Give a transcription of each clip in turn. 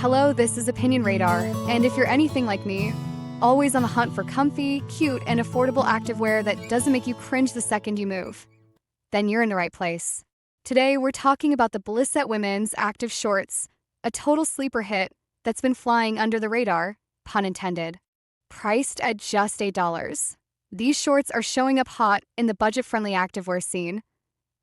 Hello, this is Opinion Radar, and if you're anything like me, always on the hunt for comfy, cute, and affordable activewear that doesn't make you cringe the second you move, then you're in the right place. Today, we're talking about the Blisset Women's Active Shorts, a total sleeper hit that's been flying under the radar, pun intended. Priced at just $8. These shorts are showing up hot in the budget-friendly activewear scene,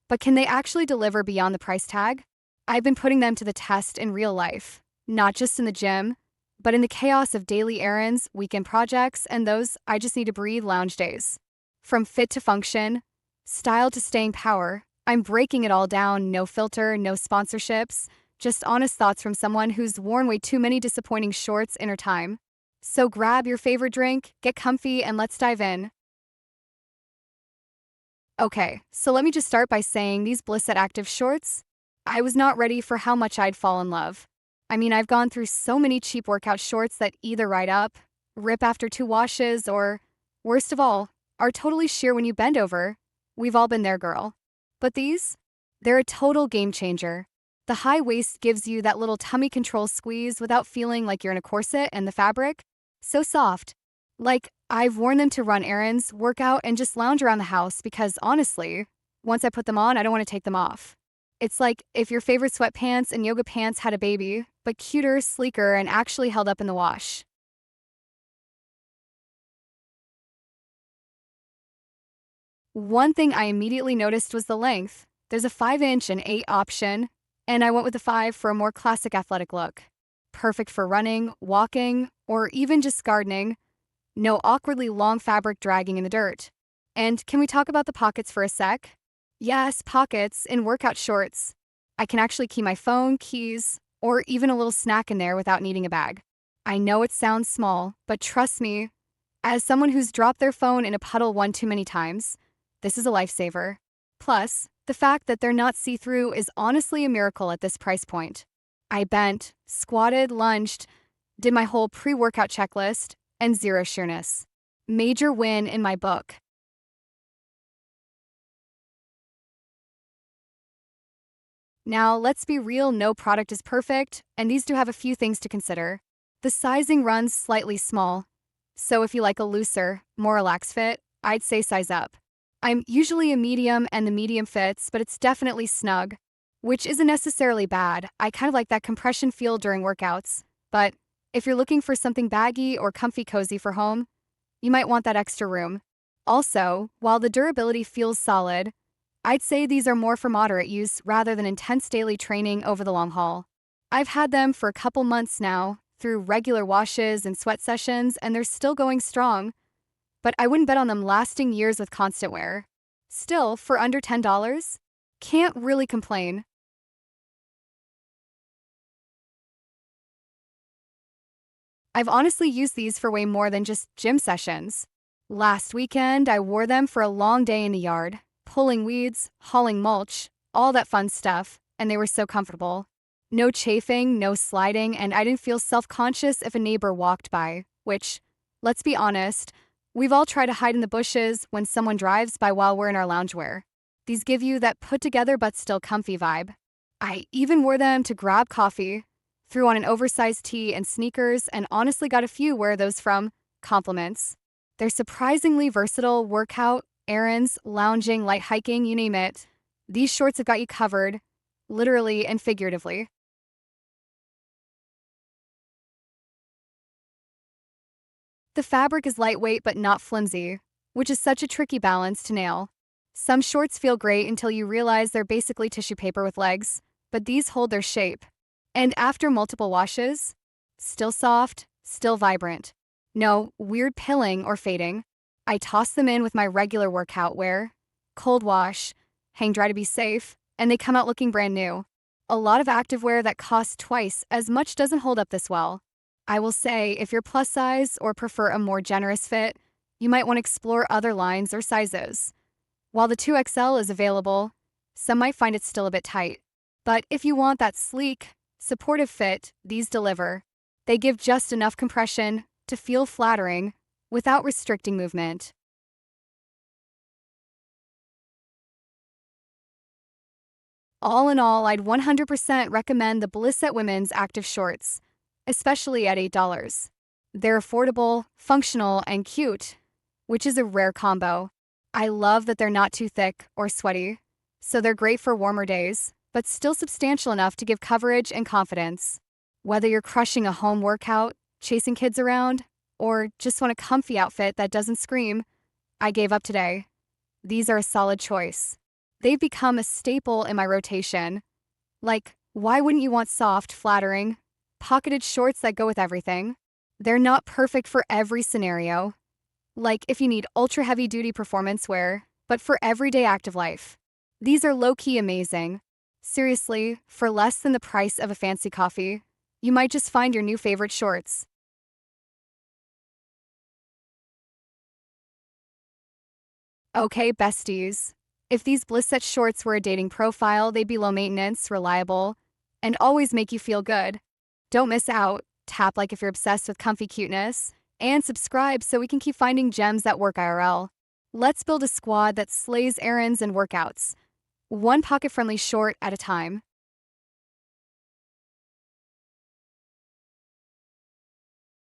but can they actually deliver beyond the price tag? I've been putting them to the test in real life, not just in the gym, but in the chaos of daily errands, weekend projects, and those I just need to breathe lounge days. From fit to function, style to staying power, I'm breaking it all down, no filter, no sponsorships, just honest thoughts from someone who's worn way too many disappointing shorts in her time. So grab your favorite drink, get comfy, and let's dive in. Okay, so let me just start by saying these Blisset Active shorts, I was not ready for how much I'd fall in love. I mean, I've gone through so many cheap workout shorts that either ride up, rip after 2 washes, or, worst of all, are totally sheer when you bend over. We've all been there, girl. But these? They're a total game changer. The high waist gives you that little tummy control squeeze without feeling like you're in a corset, and the fabric? So soft. Like, I've worn them to run errands, work out, and just lounge around the house because, honestly, once I put them on, I don't want to take them off. It's like if your favorite sweatpants and yoga pants had a baby, but cuter, sleeker, and actually held up in the wash. One thing I immediately noticed was the length. There's a 5-inch and 8 option, and I went with the 5 for a more classic athletic look. Perfect for running, walking, or even just gardening. No awkwardly long fabric dragging in the dirt. And can we talk about the pockets for a sec? Yes, pockets in workout shorts. I can actually keep my phone, keys, or even a little snack in there without needing a bag. I know it sounds small, but trust me, as someone who's dropped their phone in a puddle one too many times, this is a lifesaver. Plus, the fact that they're not see-through is honestly a miracle at this price point. I bent, squatted, lunged, did my whole pre-workout checklist, and zero sheerness. Major win in my book. Now, let's be real, no product is perfect, and these do have a few things to consider. The sizing runs slightly small, so if you like a looser, more relaxed fit, I'd say size up. I'm usually a medium and the medium fits, but it's definitely snug, which isn't necessarily bad. I kind of like that compression feel during workouts, but if you're looking for something baggy or comfy cozy for home, you might want that extra room. Also, while the durability feels solid, I'd say these are more for moderate use rather than intense daily training over the long haul. I've had them for a couple months now, through regular washes and sweat sessions, and they're still going strong, but I wouldn't bet on them lasting years with constant wear. Still, for under $10, can't really complain. I've honestly used these for way more than just gym sessions. Last weekend, I wore them for a long day in the yard, pulling weeds, hauling mulch, all that fun stuff, and they were so comfortable. No chafing, no sliding, and I didn't feel self-conscious if a neighbor walked by, which, let's be honest, we've all tried to hide in the bushes when someone drives by while we're in our loungewear. These give you that put-together but still comfy vibe. I even wore them to grab coffee, threw on an oversized tee and sneakers, and honestly got a few wear those from compliments. They're surprisingly versatile workout, errands, lounging, light hiking, you name it. These shorts have got you covered, literally and figuratively. The fabric is lightweight but not flimsy, which is such a tricky balance to nail. Some shorts feel great until you realize they're basically tissue paper with legs, but these hold their shape. And after multiple washes, still soft, still vibrant. No weird pilling or fading. I toss them in with my regular workout wear, cold wash, hang dry to be safe, and they come out looking brand new. A lot of activewear that costs twice as much doesn't hold up this well. I will say, if you're plus size or prefer a more generous fit, you might want to explore other lines or sizes. While the 2XL is available, some might find it still a bit tight. But if you want that sleek, supportive fit, these deliver. They give just enough compression to feel flattering without restricting movement. All in all, I'd 100% recommend the Blisset Women's Active Shorts. especially at $8. They're affordable, functional, and cute, which is a rare combo. I love that they're not too thick or sweaty, so they're great for warmer days, but still substantial enough to give coverage and confidence. Whether you're crushing a home workout, chasing kids around, or just want a comfy outfit that doesn't scream, I gave up today. These are a solid choice. They've become a staple in my rotation. Like, why wouldn't you want soft, flattering, pocketed shorts that go with everything? They're not perfect for every scenario, like if you need ultra heavy duty performance wear, but for everyday active life. These are low key amazing. Seriously, for less than the price of a fancy coffee, you might just find your new favorite shorts. Okay, besties. If these Blisset shorts were a dating profile, they'd be low maintenance, reliable, and always make you feel good. Don't miss out. Tap like if you're obsessed with comfy cuteness, and subscribe so we can keep finding gems that work IRL. Let's build a squad that slays errands and workouts, one pocket-friendly short at a time.